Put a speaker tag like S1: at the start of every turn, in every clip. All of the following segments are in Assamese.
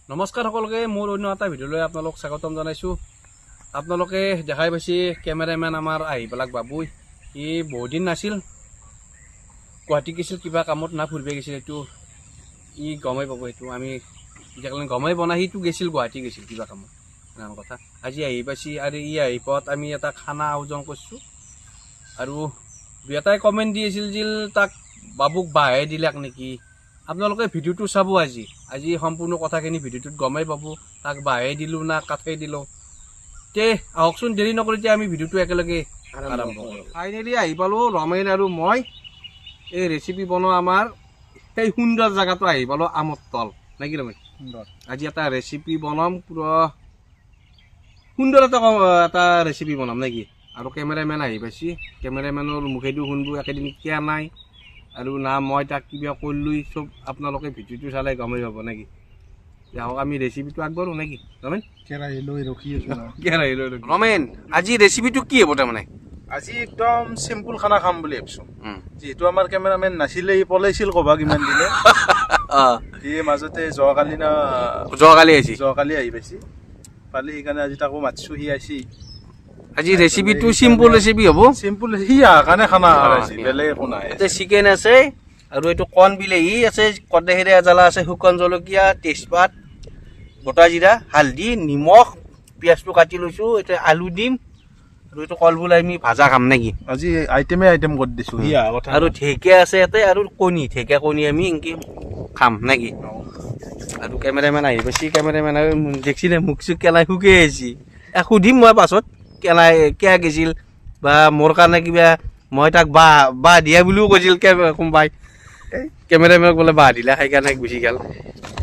S1: নমস্কাৰ সকলোকে মোৰ অন্য এটা ভিডিঅ'লৈ আপোনালোক স্বাগতম জনাইছোঁ। আপোনালোকে দেখাই পাইছে কেমেৰামেন আমাৰ আহি পেলাক বাবুই ই বহুত দিন নাছিল, গুৱাহাটী গৈছিল কিবা কামত না ফুৰিব গৈছিল, এইটো ই গমেই পাব। এইটো আমি যেতিয়ালৈ গমেই বনাই সিটো গৈছিল গুৱাহাটী গৈছিল কিবা কামত, নানান কথা। আজি আহি পাইছে আৰু ই আহি পোৱাত আমি এটা খানা আয়োজন কৰিছোঁ। আৰু দুই এটাই কমেণ্ট দি আছিল যে তাক বাবুক বাহে দিলাক নেকি। আপোনালোকে ভিডিঅ'টো চাব। আজি সম্পূৰ্ণ কথাখিনি ভিডিঅ'টোত গমেই পাব, তাক বাহে দিলোঁ না কাঠেই দিলোঁ। তে আহকচোন, দেৰি নকৰি এতিয়া আমি ভিডিঅ'টো একেলগে আৰম্ভ কৰোঁ। ফাইনেলি আহি পালোঁ ৰমেন আৰু মই এই ৰেচিপি বনোৱা আমাৰ সেই সুন্দৰ জেগাটো আহি পালোঁ, আমৰ তল নে কি ৰমেন? সুন্দৰ। আজি এটা ৰেচিপি বনাম, পুৰা সুন্দৰ এটা ৰেচিপি বনাম নেকি। আৰু কেমেৰামেন আহি পাইছে, কেমেৰামেনৰ মুখেদি শুনব একেদিন কিয় নাই আৰু না মই তাক কিবা কৰিলোঁ, চব আপোনালোকে ভিডিঅ'টো চালে গমেই পাব নেকি। আহক আমি ৰেচিপিটো আগবাঢ়ো নেকি ৰমেন?
S2: কেৰাহী লৈ ৰখি আছো।
S1: ৰমেন, আজি ৰেচিপিটো কি হ'ব? তাৰমানে
S2: আজি একদম চিম্পুল খানা খাম বুলি ভাবিছোঁ। যিহেতু আমাৰ কেমেৰামেন নাছিলে, ই পলাইছিল ক'বা কিমান দিনে। সি মাজতে যোৱাকালি আহি পাইছে পালি, সেইকাৰণে আজি তাকো মাতিছোঁ। সি আহিছে।
S1: আজি ৰেচিপিটো চিম্পুল ৰেচিপি হ'ব।
S2: চিম্পুল, সি কাৰণে খানা খাইছে, বেলেগ একো নাই।
S1: এতিয়া চিকেন আছে আৰু এইটো কণ বিলাহী আছে, কৰ্দেহেৰে জ্বালা আছে, শুকান জলকীয়া, তেজপাত, গোটা জিৰা, হালধি, নিমখ, পিঁয়াজটো কাটি লৈছোঁ। এতিয়া আলু দিম আৰু এইটো কলফুল আমি ভাজা খাম নেকি।
S2: আজি আইটেম কৰি দিছোঁ। সি কথা
S1: আৰু ঢেকীয়া আছে ইয়াতে, আৰু ঢেকীয়া কণী আমি এনেকৈ খাম নেকি। আৰু কেমেৰামেন আহি পাইছে, কেমেৰামেন আৰু দেখছি নে মুখ চুখ কেলাই শুকাই আহিছে। সুধিম মই পাছত কেলাই কিয় গৈছিল বা মোৰ কাৰণে কিবা, মই তাক বাহ দিয়া বুলিও কৈছিল কোনোবাই। কেমেৰামেনক বোলে বাহ দিলা, সেইকাৰণে গুচি গ'ল।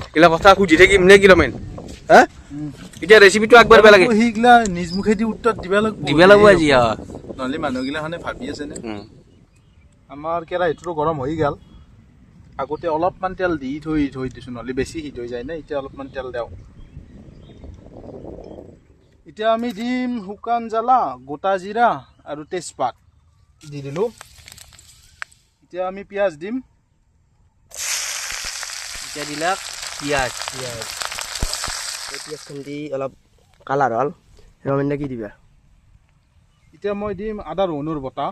S1: এইগিলা কথা সুধি থাকিম নে কি ৰমেন? হা, এতিয়া ৰেচিপিটো আগবাঢ়িব লাগে।
S2: সেইগিলা নিজ মুখেদি উত্তৰ দিব
S1: লাগিব আজি।
S2: নহ'লে মানুহগিলাখনে ভাবি আছে নে। আমাৰ কেৰাহীটো গৰম হৈ গ'ল। আগতে অলপমান তেল দি থৈ দিছোঁ, নহ'লে বেছি হিট হৈ যায় না। এতিয়া অলপমান তেল দিওঁ। এতিয়া আমি দিম শুকান জ্বালা, গোটা জিৰা আৰু তেজপাত দি দিলোঁ। এতিয়া আমি পিঁয়াজ দিম।
S1: এতিয়া দিলাক পিঁয়াজ
S3: দি অলপ কালাৰ হ'ল। ৰমেন কি দিবা?
S2: এতিয়া মই দিম আদা ৰহুনৰ বটা।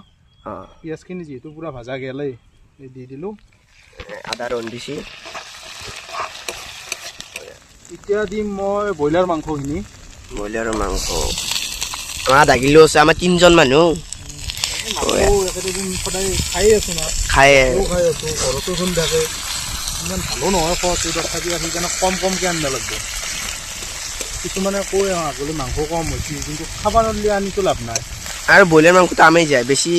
S3: অঁ,
S2: পিঁয়াজখিনি যিহেতু পূৰা ভাজা গেলেই, দি দিলোঁ।
S3: আদা ৰহুন দিছি।
S2: এতিয়া দিম মই ব্ৰইলাৰ মাংসখিনি।
S3: ব্ৰইলাৰৰ মাংস আমাৰ আধা কিলো আছে, আমাৰ 3জন মানুহ
S2: একেদিন সদায় খাই আছোঁ না,
S3: খাই
S2: খাই আছোঁ, ঘৰতো শুনি থাকে। ইমান ভালো নহয় খোৱাটো, তথাপি সেইকাৰণে কমকৈ আনিব লাগিব। কিছুমানে কয় আগলৈ মাংস কম হৈছে, কিন্তু খাব নোৱাৰিলে আনিতো লাভ নাই।
S3: আৰু ব্ৰইলাৰ মাংসটো আমেই যায়, বেছি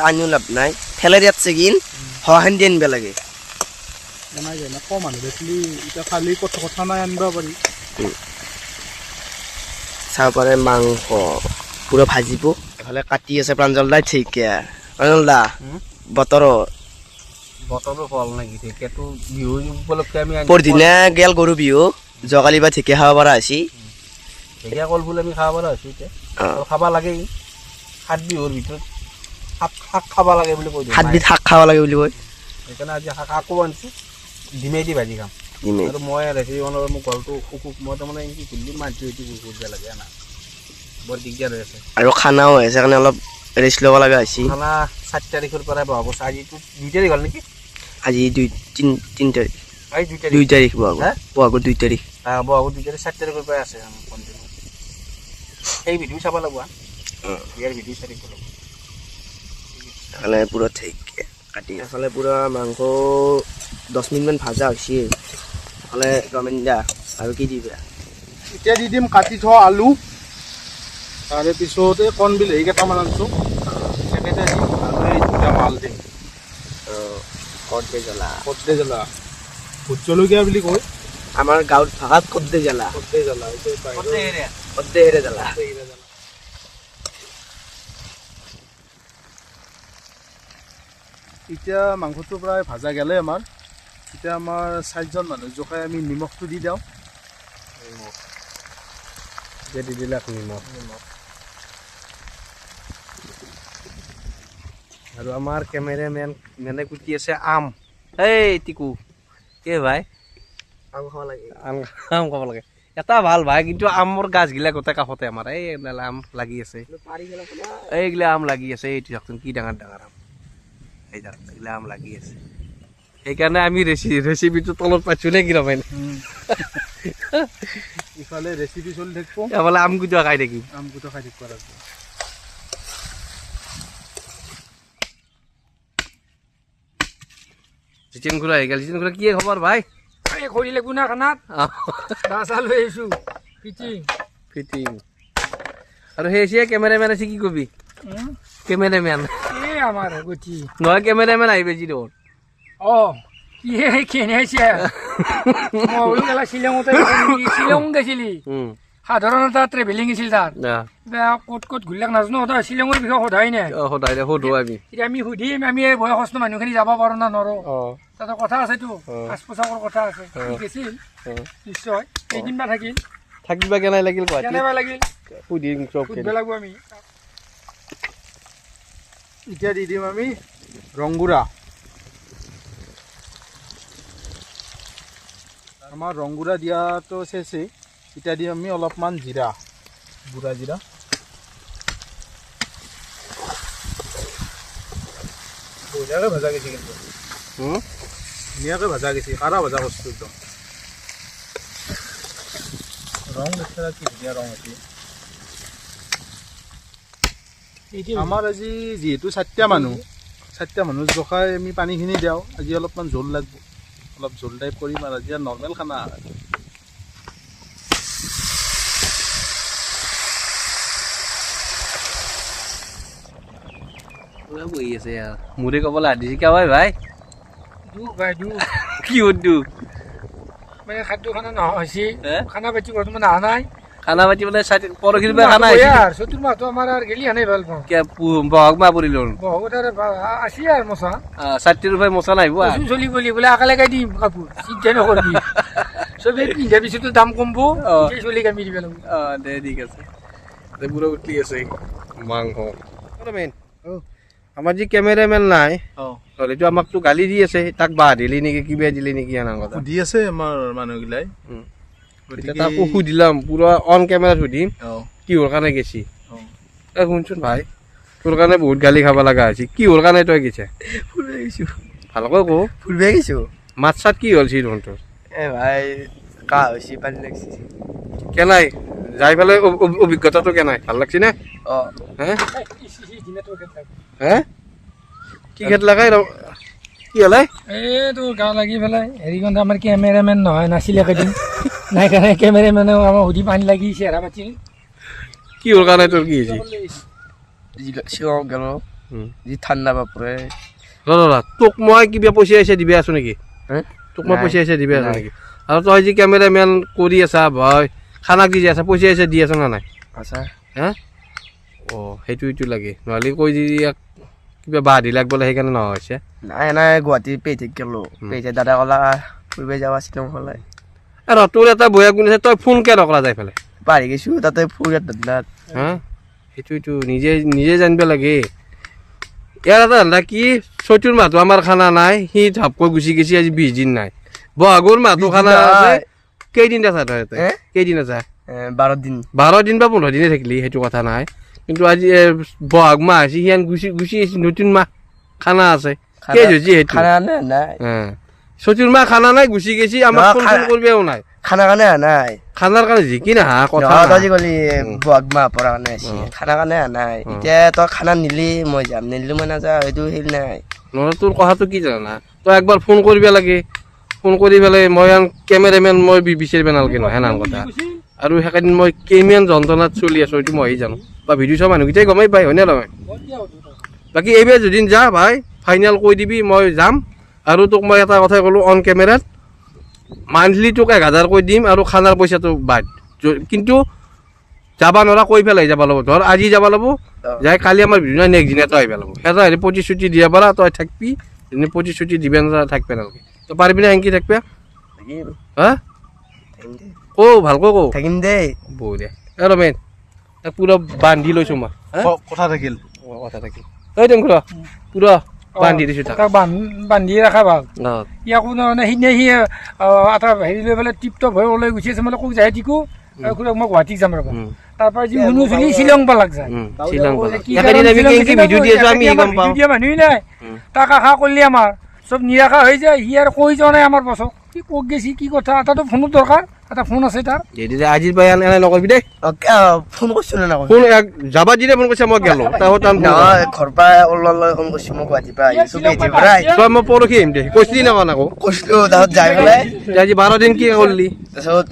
S3: আনিও লাভ নাই। ঠেলে দিয়াত চেগিন সহান দি আনিব লাগে।
S2: নাই যায় না, কম মানুহ দেখিলি এতিয়া খালি কথা নাই আনিব পাৰি।
S3: চাব পাৰে মাংস পুৰা ভাজিব। এফালে কাটি আছে প্ৰাঞ্জল দাই ঢেকীয়া। প্ৰাঞ্জল দা বতৰৰ
S1: ফল নেকি? ঢেকীয়াটো বিহু উপলক্ষে আমি
S3: পৰদিনা গেল গৰু বিহু, যোৱাকালি বা ঢেকীয়া খাব পৰা হৈছি।
S1: ঢেকীয়া কলফুল আমি খাব পৰা হৈছোঁ। এতিয়া খাব লাগেই, 7 বিহুৰ ভিতৰত শাক খাব লাগে বুলি কৈ দিওঁ।
S3: 7 বিধ শাক খাব লাগে বুলি কয়।
S1: সেইকাৰণে আজি শাক আকৌ আনিছোঁ, ডিমেই দি ভাজি খাম। আৰু মই ৰেচিপি বনাব মোৰ ঘৰটো মই তাৰমানে কি কৰিলোঁ, মাটি কৰিব লাগে না, বৰ দিগদাৰ হৈ আছে।
S3: আৰু খানাও হৈ আছে কাৰণে অলপ ৰেষ্ট ল'ব লগা হৈছে।
S1: খানা 7 তাৰিখৰ পৰাই বহাব। আজিতো 2 তাৰিখ হ'ল নেকি?
S3: আজি 3 তাৰিখ,
S1: আজি 2 তাৰিখ।
S3: 2 তাৰিখ বহাগৰ 2 তাৰিখ।
S1: বহাগৰ 2 তাৰিখ, 7 তাৰিখৰ পৰাই আছে কণ্টিনিউ। সেই ভিডিঅ' চাব লাগিব, ইয়াৰ ভিডিঅ' চাই থাকিব লাগিব।
S3: এফালে পুৰা ঢেকীয়া কাটি, এফালে পুৰা মাংস 10 মিনিটমান ভাজা হৈছে। এফালে ৰমেন দা আৰু কি দিবা?
S2: এতিয়া দি দিম কাটি থোৱা আলু, তাৰে পিছত এই কণ বিলাহী কেইটামান আনিছোঁ, সেইকেইটা দিম। আৰু এই 2টা মাল দিম।
S3: কৰ্দে জ্বলা,
S2: ভোট জলকীয়া বুলি কয়
S3: আমাৰ গাঁৱত ভাষাত কৰ্দে জ্বলা। কৰ্দেহেৰে জ্বলা।
S2: এতিয়া মাংসটো প্ৰায় ভাজা গেলে আমাৰ। এতিয়া আমাৰ 4জন মানুহ জোখাই আমি নিমখটো দি দিওঁ।
S1: এতিয়া দি দিলাক নিমখ। আৰু আমাৰ কেমেৰামেনে কুটি আছে আম। এই টিকু কে ভাই,
S3: আম খাব লাগে
S1: আম খাব লাগে এটা ভাল ভাই কিন্তু আমৰ গাছগিলা গোটেই কাষতে আমাৰ এই আম লাগি আছে
S3: পাৰি গেলে
S1: এইগিলা আম লাগি আছে এইটো চাওকচোন কি ডাঙৰ ডাঙৰ আম এই যাওক এইগিলা আম লাগি আছে সেইকাৰণে আমি ৰেচিপিটো তলত পাইছোঁ নে কি ৰমেন
S2: ইফালে ৰেচিপি চলি থাকিব
S1: এফালে আম গুটা খাই থাকিম
S2: আমগুটো খাই থাকিব লাগিব
S1: জিতেন খুৰা আহি গ'ল জিতেন খুৰা কি খবৰ ভাই
S4: এই কৰিলে গুণা খানাত দা চা লৈ আহিছোঁ
S1: ফিটিং আৰু সেই কেমেৰামেন আছে কি কবি কেমেৰামেন
S4: এই আমাৰ গতি
S1: নহয় কেমেৰামেন আহিব যি তোৰ
S4: অঁ কি কেনেছে মই বোলো গেলা শ্বিলঙতে শ্বিলং গৈছিলি সাধাৰণ এটা ট্ৰেভেলিং আছিল তাৰ ক'ত ক'ত ঘূৰিলাক নাজানো তই শ্বিলঙৰ বিষয়ে সোধাই নাই
S1: সদায় সোধো আমি
S4: এতিয়া আমি সুধিম আমি এই বয়সস্থ মানুহখিনি যাব পাৰো না নোৱাৰো তাতে কথা আছেতো সাজ পোছাকৰ কথা আছে গেছিল নিশ্চয় কেইদিনমান থাকিল
S1: থাকিবা কেনে লাগিল
S4: কেনেবা লাগিল
S1: সুধিম চব
S4: সুধিব লাগিব আমি
S2: এতিয়া দি দিম আমি ৰংগুৰা আমাৰ ৰংগুৰা দিয়াটো চেচেই এতিয়া দিম আমি অলপমান জিৰা বুঢ়া জিৰা ধুনীয়াকৈ ভজা গৈছে কিন্তু ধুনীয়াকৈ ভজা গৈছে কাৰা ভজা বস্তু একদম ৰং দেখি কি ধুনীয়া ৰং হৈছে আমাৰ আজি যিহেতু 4টা মানুহ জখাই আমি পানীখিনি দিওঁ আজি অলপমান জোল লাগিব অলপ জোল টাইপ কৰিম আৰু আজি নৰ্মেল খানা
S1: বহি আছে মোৰে ক'বলৈ আদি শিকা হয় ভাই
S4: দুখ ভাই দুখ
S1: কি দুখ
S4: মানে খাদ্য খানা নহৈছে খানা পাতি বৰ্তমান অহা নাই
S1: খানা পাতি মানে পৰহিৰ পৰা খানা আহিছে
S4: চতুৰ মাহটো আমাৰ আৰু গেলি আনাই ভাল পাওঁ
S1: বহাগ মাহ পৰিলো
S4: বহুত আৰু আছে আৰু মচা
S1: 60 ৰূপাই মচা নাহিব
S4: চলি গলি বোলে একেলগে দিম কাপোৰ চিন্তা নকৰিবি চবে পিন্ধাৰ পিছতো দাম কমব চলি কামি দিব লাগিব
S1: দে ঠিক আছে পুৰা উঠি আছে মাংস আমাৰ যি কেমেৰামেন নাই এইটো আমাকতো গালি দি আছে তাক বাহ দিলি নেকি কিবা দিলি নেকি এনে কথা
S2: সুধি আছে আমাৰ মানুহগিলাই
S1: তাকো সুধিলাম পুৰা অন কেমেৰাত সুধিম কিহৰ কাৰণে গেছি শুনচোন ভাই তোৰ কাৰণে বহুত গালি খাব লগা হৈছে কিহৰ কাৰণে তই গেছে
S3: ফুৰিব গৈছোঁ
S1: ভালকৈ কওঁ
S3: ফুৰিব গৈছোঁ
S1: মাত চাত কি হ'ল চি তহঁতৰ
S3: ভাই কাহ হৈছে পানী লাগিছে
S1: কেনাই যাই পেলাই অভিজ্ঞতাটো কেনাই ভাল লাগছে নে হে হে কি খেত লাগাই কি হ'লে
S4: এই তোৰ গা লাগি পেলাই হেৰিখন আমাৰ কেমেৰামেন নহয় নাছিলে কেইদিন নাই কাৰণে কেমেৰামেনেও আমাৰ সুধি পানী লাগি চেহেৰা পাতি
S1: কিহৰ কাৰণে তোৰ কি হৈছে
S3: শ্বিলং গেলো যি ঠাণ্ডা বাপৰে
S1: দাদা তোক মই কিবা পইচা আহিছে দিবি আছো নেকি তোক মই পইচা আহিছে দিবি আছো নেকি আৰু তই যি কেমেৰামেন কৰি আছা ভয় খানাক দি আছা পইচা আহিছে দি আছ না নাই
S3: আছা
S1: হে অঁ সেইটো লাগে নহ'লে কৈ দি কিবা বাহ দি লাগবলৈ সেইকাৰণে নহয় হৈছে
S3: নাই নাই গুৱাহাটী পেইঠিক গেলো পেইঠে দাদা ক'লা ফুৰিব যাবা শ্বিলং ফালে
S1: আৰু তোৰ এটা বয়া গুণ আছে তই ফোন কিয় নকৰা যাই পেলাই
S3: পাৰি গৈছোঁ তাতে ফুৰিয়াত দাদাত
S1: হা সেইটোৱেতো নিজে জানিব লাগে ইয়াৰ এটা ধান্দা কি চৈতুৰ মাহটো আমাৰ খানা নাই সি ধাপকৈ গুচি গৈছে আজি 20 দিন নাই বহাগৰ মাহটো খানা আছে কেইদিন আছা তই কেইদিন আছা
S3: 12 দিন
S1: 12 দিন বা 15 দিনে থাকিলি সেইটো কথা নাই কিন্তু আজি বহাগ মাহ আছে সিয়ান গুচি আহিছে নতুন মাহ খানা আছে কেই হৈছে সেইটো
S3: খানা নাই
S1: চৈতুৰ মাহ খানা নাই গুচি গৈছে আমাক ফোন কৰিবও নাই
S3: খানা কাৰণে নাই
S1: খানাৰ কাৰণে জিকি নাহা কথা
S3: তই গলি বহাগ মাহ পৰা কাৰণে আছে খানা কাৰণে নাই এতিয়া তই খানা নিলি মই যাম নিলিলো মই নাযাওঁ সেইটো হেৰি নাই
S1: নহ'লে তোৰ কথাটো কি জানা তই একবাৰ ফোন কৰিব লাগে ফোন কৰি পেলাই মই কেমেৰামেন মই বিচাৰিব নালাগে নহয় সেনান কথা আৰু সেইকাৰণে মই কিমান যন্ত্ৰণাত চলি আছোঁ এইটো মইহে জানো বা ভিডিঅ' চোৱা মানুহকেইটাই গমেই পায় হয়নে নহয় বাকী এইবাৰ যদি যা ভাই ফাইনেল কৈ দিবি মই যাম আৰু তোক মই এটা কথাই ক'লোঁ অন কেমেৰাত মান্থলি তোক 1000 কৈ দিম আৰু খানাৰ পইচাটো বাদ কিন্তু যাব নোৱাৰা কৈ পেলাই যাব লাগিব ধৰ আজি যাব লাগিব যাই কালি আমাৰ ভিডিঅ' নেক্সট দিনা তই আহিব লাগিব এটা হেৰি প্ৰতিশ্ৰুতি দিব পাৰা তই থাকবি এনে প্ৰতিশ্ৰুতি দিবে না থাকবে নালাগে তই পাৰিবি না এনকি থাকবে হা ভালকৈ কওঁ
S3: থাকিম দেই
S1: বঢ়িয়া ৰমেন তাক পুৰা বান্ধি লৈছোঁ মই
S2: কথা থাকিল
S1: কথা থাকিল এই টেংকুৰা পুৰা বান্ধি দিছোঁ তাক
S4: তাক বান্ধি ৰখা ভাল
S1: অঁ
S4: ইয়াকো মানে সিদিনা সি এটা হেৰি লৈ পেলাই টিপ টপ হৈ ওলাই গুচি আছে মানে কৈ যায় টিকো মই গুৱাহাটীত যাম ৰ'বা তাৰপৰা যি শুনো চলি শ্বিলং পালাক যায়
S1: শ্বিলং
S4: কি
S1: একেদিন আমি
S4: শ্বিলং
S1: কি ভিডিঅ' দি আছোঁ আমি গম পাওঁ
S4: দিয়া মানুহেই নাই তাক আশা কৰিলে আমাৰ চব নিৰাশা হৈ যায় সি আৰু কৈ যোৱা নাই আমাৰ বছক কি ক'ত গেছি কি কথা এটাতো ফোনত দৰকাৰ এটা ফোন আছে তাৰ
S1: আজিৰ পৰা এনে নকৰিবি দেই
S3: ফোন কৰিছোঁ নে নকৰোঁ
S1: ফোন যাবা দিলে ফোন কৰিছে মই গেলো
S3: নহয় ঘৰৰ পৰা ওলাই ফোন কৰিছোঁ মই গুৱাহাটীৰ পৰা আহিছোঁ গুৱাহাটীৰ পৰাই
S1: তই মই পৰহি আহিম দে কৈছিলি না কোৱা আকৌ
S3: কৈছিলোঁ তাত যাই পেলাই
S1: আজি 12 দিন কি কৰিলি
S3: তাৰপিছত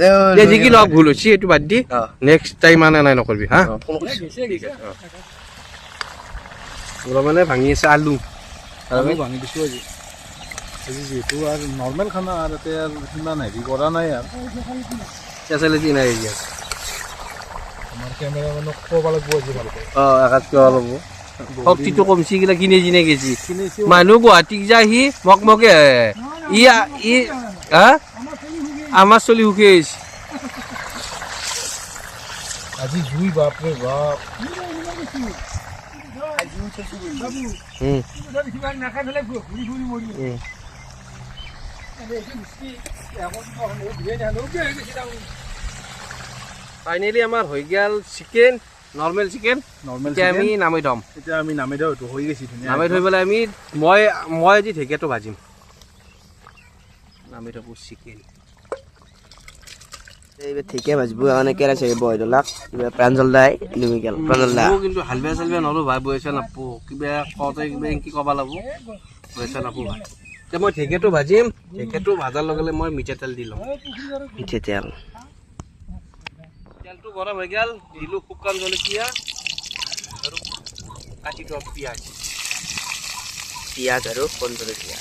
S1: যি কি লগ ভুল হৈছে এইটো বাদ দি নেক্সট টাইম মানে নাই নকৰিবি হা
S3: ফোন কৰিছোঁ
S1: মানে ভাঙি আছে আলু
S2: আমি ভাঙি দিছোঁ আজি যিহেতু আৰু নৰ্মেল খানা আৰু তাতে আৰু সিমান হেৰি কৰা নাই আৰু
S1: ফেচিলিটি নাই এতিয়া
S2: আমাৰ কেমেৰামেনক ক'ব লাগিব আজি ভালকৈ
S1: অঁ একাত কিয় ল'ব শক্তিটো কমছি গিলা কিনে কিনে গেছি মানুহ গুৱাহাটীক যায় সি মকে ই হা আমাৰ চলি সুখী হৈছে
S2: আজি জুই বাপৰে বাপ
S1: ফাইনেলি আমাৰ হৈ গ'ল চিকেন নৰ্মেল চিকেন
S2: নৰ্মেল
S1: এতিয়া আমি নামি থ'ম
S2: এতিয়া আমি নামি দিওঁ এইটো হৈ গৈছে ধুনীয়া
S1: নামি থৈ পেলাই আমি মই আজি ঢেকীয়াটো ভাজিম নামি থাকোঁ চিকেন
S3: এইবাৰ ঠিকে ভাজিব কাৰণে কেৰা চাগে বহাই দিলাক কিবা প্ৰাঞ্জল দাই নিমিকেল প্ৰাঞ্জল দা
S1: কিন্তু হালবিয়া চালবিয়া নৰো ভাই বৈছা নাপো কিবা কওঁতে কিবা কি ক'ব লাগিব বৈছা নাপো ভাই এতিয়া মই ঢেকীয়াটো ভাজিম ঢেকীয়াটো ভাজাৰ লগে লগে মই মিঠাতেল দি ল'ম
S3: মিঠা তেল
S1: তেলটো গৰম হৈ গ'ল দিলোঁ শুকান জলকীয়া আৰু কাটি থোৱা পিঁয়াজ
S3: পিঁয়াজ আৰু কণ জলকীয়া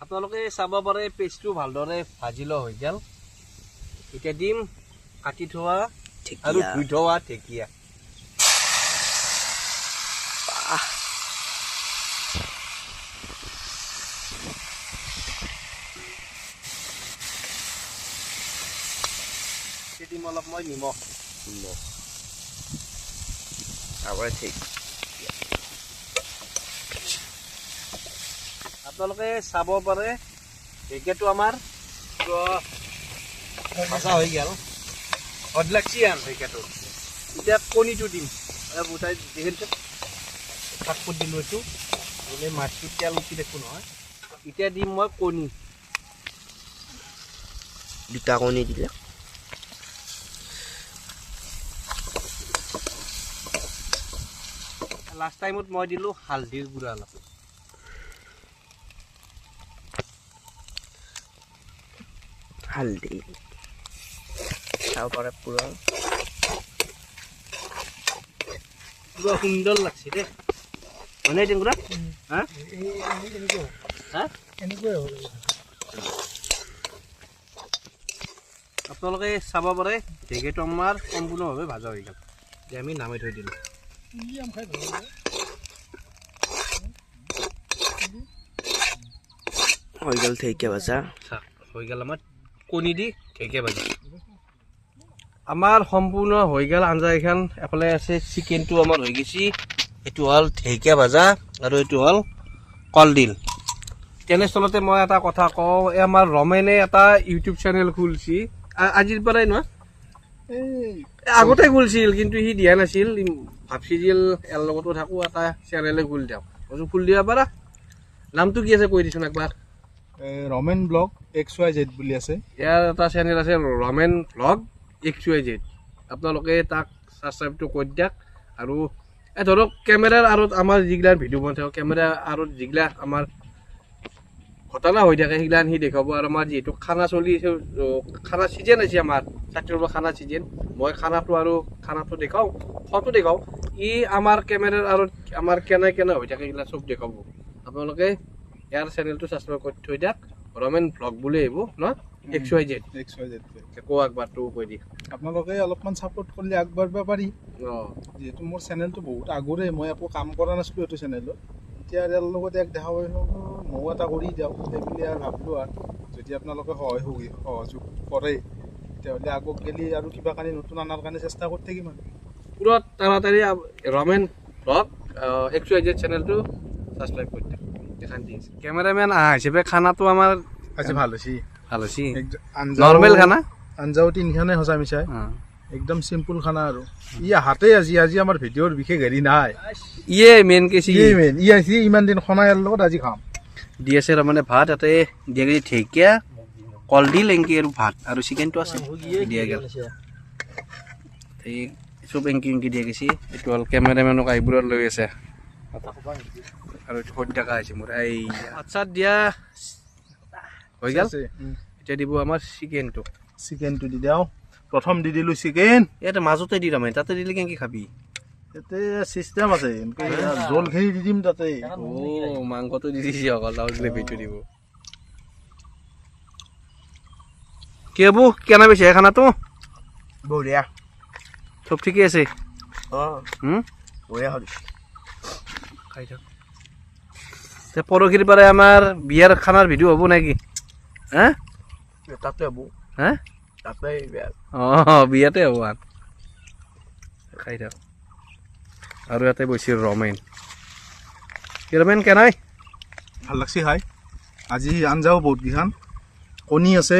S1: আপোনালোকে চাব পাৰে পেষ্টটো ভালদৰে ভাজি লোৱা হৈ গ'ল এতিয়া দিম কাটি থোৱা আৰু ধুই থোৱা ঢেকীয়া দিম অলপ মই নিমখ
S3: তাৰপৰা ঠিক
S1: আপোনালোকে চাব পাৰে ঢেকীয়াটো আমাৰ ভাজা হৈ গ'ল সদ লাগছি আৰু ঢেকীয়াটো এতিয়া কণীটো দিম গোটাই যিহেতু ভাত কৰি দিলোঁ এইটো মানে মাছটো তেল উঠি দেখোঁ নহয় এতিয়া দিম মই কণী
S3: দুটা কণী দিলে
S1: লাষ্ট টাইমত মই দিলোঁ হালধিৰ গুড়া অলপ
S3: হালধি চাব পাৰে পুৰা
S1: পুৰা সুন্দৰ লাগছে দেই হয়নে টেংকুৰা হা হা
S4: এনেকুৱাই হ'ব
S1: আপোনালোকে চাব পাৰে ঢেকীয়াটো আমাৰ সম্পূৰ্ণভাৱে ভাজা হৈ গ'ল এতিয়া আমি নামাই থৈ দিলোঁ
S3: হৈ গ'ল ঢেকীয়া ভাজা
S1: হৈ গ'ল আমাৰ কণী দি ঢেকীয়া ভাজি আমাৰ সম্পূৰ্ণ হৈ গ'ল আঞ্জাকেইখন এফালে আছে চিকেনটো আমাৰ হৈ গৈছে এইটো হ'ল ঢেকীয়া ভাজা আৰু এইটো হ'ল কলডিল তেনেস্থলতে মই এটা কথা কওঁ এই আমাৰ ৰমেনে এটা ইউটিউব চেনেল খুলিছে আজিৰ পৰাই নহয় আগতে খুলিছিল কিন্তু সি দিয়া নাছিল ভাবছিল ইয়াৰ লগতো থাকোঁ এটা চেনেলে খুলি দিওঁ মই খুলি দিব পাৰা নামটো কি আছে কৈ দিছোন একবাৰ
S2: ৰমেন ব্লগ XYZ বুলি আছে
S1: ইয়াৰ এটা চেনেল আছে ৰমেন ব্লগ XYZ আপোনালোকে তাক ছাবস্ক্ৰাইবটো কৰি দিয়ক আৰু এই ধৰক কেমেৰাৰ আঁৰত আমাৰ যিগিলা ভিডিঅ' বনাই থাকোঁ কেমেৰাৰ আঁৰত যিগিলা আমাৰ ঘটনা হৈ থাকে সেইগিলান সি দেখাব আৰু আমাৰ যিহেতু খানা চলি আছে খানা ছিজন আছে আমাৰ ছাত্ৰৰ পৰা খানা ছিজন মই খানাটো দেখাওঁ ফটো দেখাওঁ ই আমাৰ কেমেৰাৰ আঁৰত আমাৰ কেনে হৈ থাকে সেইগিলা চব দেখাব আপোনালোকে ইয়াৰ চেনেলটো ছাবস্ক্ৰাইব কৰি থৈ দিয়ক ৰমেন ব্লগ বুলি আহিব ন XYZ কোৱা একবাৰটো কৈ দি
S2: আপোনালোকে অলপমান ছাপোৰ্ট কৰিলে আগবাঢ়িব পাৰি
S1: অঁ
S2: যিহেতু মোৰ চেনেলটো বহুত আগৰে মই একো কাম কৰা নাছিলোঁ এইটো চেনেলত এতিয়া ইয়াৰ লগত এক দেখা পাই ময়ো এটা কৰি দিয়ক সেইবুলি আৰু ভাবিলোঁ আৰু যদি আপোনালোকে সহযোগ কৰে তেতিয়াহ'লে আগত গেলি আৰু কিবা কানি নতুন অনাৰ কাৰণে চেষ্টা কৰি থাকিম আৰু
S1: পুৰা তাড়াতাড়ি ৰমেন ব্লগ XYZ চেনেলটো সাবস্ক্রাইব করে দিন দেখান দিয়েছে ক্যামেরাম্যান হিসেবে খানাটো আমার
S2: আজি ভাল হৈছে
S1: ভাল হৈছে
S2: আঞ্জা
S1: নর্মাল খানা
S2: আঞ্জাও তিনিখানে সঁচা মিছাই একদম চিম্পুল খানা আৰু ই হাতে আজি আমাৰ ভিডিঅ'ৰ বিশেষ হেৰি নাই
S1: ইয়ে মেইন কেছি
S2: ই আহিছে ইমান দিন খনাইৰ লগত আজি খাম
S1: দি আছে তাৰমানে ভাত তাতে দিয়া গৈছে ঢেকীয়া কলডিল এংকি আৰু ভাত আৰু চিকেনটো আছে দিয়া গেল এই চব এংকি এংকি দিয়া গৈছে এইটো হ'ল কেমেৰামেনক আইবোৰত লৈ আছে আৰু এইটো সদ্য দেখা হৈছে মোৰ এই আচ্ছা দিয়া হৈ গ'ল এতিয়া দিব আমাৰ চিকেনটো
S2: চিকেনটো দি দিওঁ প্ৰথম দি দিলোঁ চিকেন
S1: ইয়াতে মাজতে দি তাৰমানে তাতে দিলে কেনেকৈ খাবি
S2: ইয়াতে চিষ্টেম আছে এনেকৈ জলখিনি দি দিম তাতে
S1: মাংসটো দি দিছে অকল আৰু গ্ৰেভিটো দিব কি হ'ব কেনে পাইছে খানাটো
S3: বঢ়িয়া
S1: চব ঠিকে আছে
S3: অঁ বঢ়িয়া হ'ল
S1: খাই থাক পৰহিৰ পৰা আমাৰ বিয়াৰ খানাৰ ভিডিঅ' হ'ব নেকি হা
S3: তাতে হ'ব
S1: হা
S3: তাতে
S1: অঁ বিয়াতে হ'ব খাই থাক আৰু ইয়াতে বৈছে ৰমেন কি ৰমেন কেনাই
S2: ভাল লাগছে খাই আজি আঞ্জাও বহুত কেইখন কণী আছে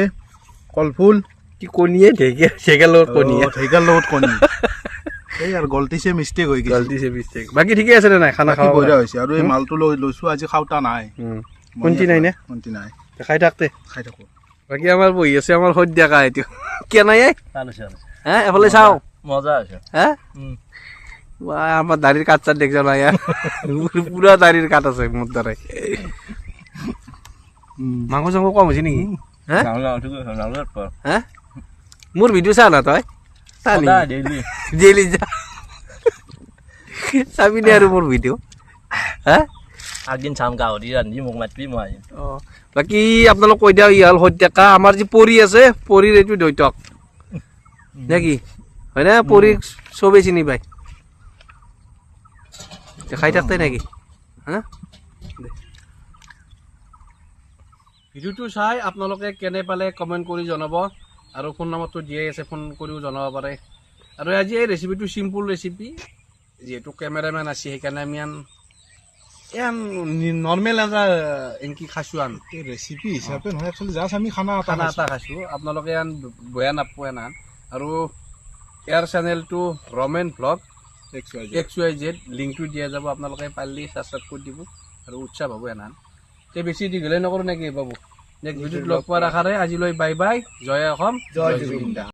S2: কলফুল
S1: কি কণীয়ে ঢেকীয়া ঢেকীয়াৰ লগত কণীয়ে
S2: ঢেকীয়াৰ লগত কণী এই আৰু গলতিছে মিষ্টেক হৈ গৈছে
S1: গলতিছে মিষ্টেক বাকী ঠিকে আছে নে নাই খানা খাব
S2: বঢ়িয়া হৈছে আৰু এই মালটো লৈছোঁ আজি খাওঁতা নাই
S1: কোনটি নাই নে
S2: কোনটি নাই
S1: খাই থাকতে
S2: খাই থাকোঁ
S1: বাকী আমাৰ বহি আছে আমাৰ সদ্য কা এইটো কেনাই
S3: ভাল হৈছে
S1: হা এফালে চাওঁ
S3: মজা হৈছে
S1: হা আমার দাড়ির কাট চাট দেখছো না পুরা দাড়ির কাট আছে মোর দ্বারাই মাংস চাংস কম হয়েছে নাকি হ্যাঁ হ্যাঁ মোর ভিডিও চা না তই ডেইলি যা চাবি নে আৰু মোৰ ভিডিঅ' হা
S3: আগদিন চাম গাহৰি ৰান্ধি মোক মাতিবি মই
S1: বাকী আপোনালোক কৈ দিয়া ইয়াল সদ্যকা আমাৰ যি পৰি আছে পৰিৰ এইটো দৈতক নে কি হয়নে পৰিক চবেই চিনি পায় খাই থাকতে নাকি হা ভিডিঅ'টো চাই আপোনালোকে কেনে পালে কমেণ্ট কৰি জনাব আৰু ফোন নম্বৰটো দিয়াই আছে ফোন কৰিও জনাব পাৰে আৰু আজি এই ৰেচিপিটো চিম্পুল ৰেচিপি যিহেতু কেমেৰামেন আছে সেইকাৰণে আমি নৰ্মেল এটা এনকি খাইছোঁ
S2: ৰেচিপি হিচাপে নহয় একচুৱেলি জাষ্ট আমি খানা
S1: খানা এটা খাইছোঁ আপোনালোকে বেয়া নাপোৱা না আৰু ইয়াৰ চেনেলটো ৰমেন ভ্লগ XYZ লিংকটো দিয়া যাব আপোনালোকে পাৰিলে ছাবস্ক্ৰাইব কৰি দিব আৰু উৎসাহ পাব এনান তে বেছি দীঘলে নকৰোঁ নেকি বাবু নেক্সট ভিডিঅ'ত লগ পোৱাৰ আশাৰে আজিলৈ বাই বাই জয় অসম জয় জুবিন দা।